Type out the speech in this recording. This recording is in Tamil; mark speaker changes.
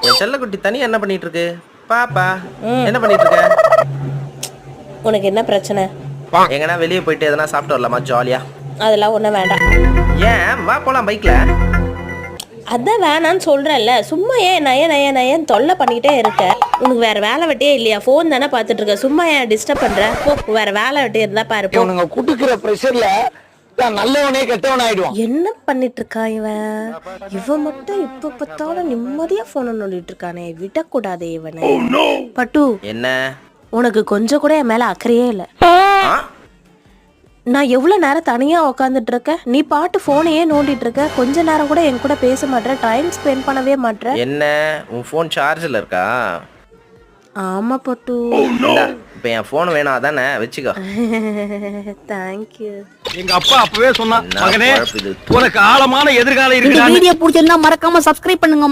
Speaker 1: என் செல்லக்குட்டி தனியா என்ன பண்ணிட்டு இருக்கு? பாப்பா என்ன பண்ணிட்டு இருக்க?
Speaker 2: உனக்கு என்ன பிரச்சனை?
Speaker 1: எங்கன்னா வெளியே போயிட்டு எதனா சாப்பிட்டு வரலாமா ஜாலியா?
Speaker 2: அதெல்லாம் ஒன்றும் வேண்டாம்.
Speaker 1: ஏன் வா போலாம் பைக்ல.
Speaker 2: அதான் வேணான்னு சொல்றேன்ல, சும்மா ஏன் நயன் தொல்லை பண்ணிக்கிட்டே இருக்க? உனக்கு வேற வேலை வெட்டியே இல்லையா? ஃபோன் தானே பார்த்துட்டு இருக்க, சும்மா ஏன் டிஸ்டர்ப் பண்ற? போ, வேற வேலை வெட்டி இருந்தா பாரு போ.
Speaker 3: இவனுங்க குடுக்குற பிரஷர்ல நல்லவனே கெட்டவன் ஆயிடுவான்.
Speaker 2: என்ன பண்ணிட்டு இருக்கா இவன் மட்டும் இப்ப பார்த்தாலும் நிம்மதியா போன நோண்டிட்டு இருக்கானே, விடக்கூடாதே இவனை. பட்டு
Speaker 1: என்ன
Speaker 2: உனக்கு கொஞ்சம் கூட என் மேல அக்கறையே இல்ல. நான் எவ்வளவு நேரம் தனியா உக்காந்துட்டு இருக்கேன், நீ பாட்டு போனையே நோண்டிட்டு இருக்க, கொஞ்ச நேரம் கூட என் கூட பேச மாட்டேற, டைம் ஸ்பெண்ட் பண்ணவே மாட்டேற.
Speaker 1: என்ன உன் ஃபோன் சார்ஜ்ல இருக்கா?
Speaker 2: ஆமா பட்டு.
Speaker 1: இப்ப என் போன் வேணும் அதானே, வச்சுக்கோ.
Speaker 2: தேங்க்யூ.
Speaker 3: எங்க அப்பா அப்பவே சொன்னா, மகனே உனக்கு ஆழமான எதிர்காலம் இருக்கு.
Speaker 4: வீடியோ பிடிச்சிருந்தா மறக்காம சப்ஸ்கிரைப் பண்ணுங்க.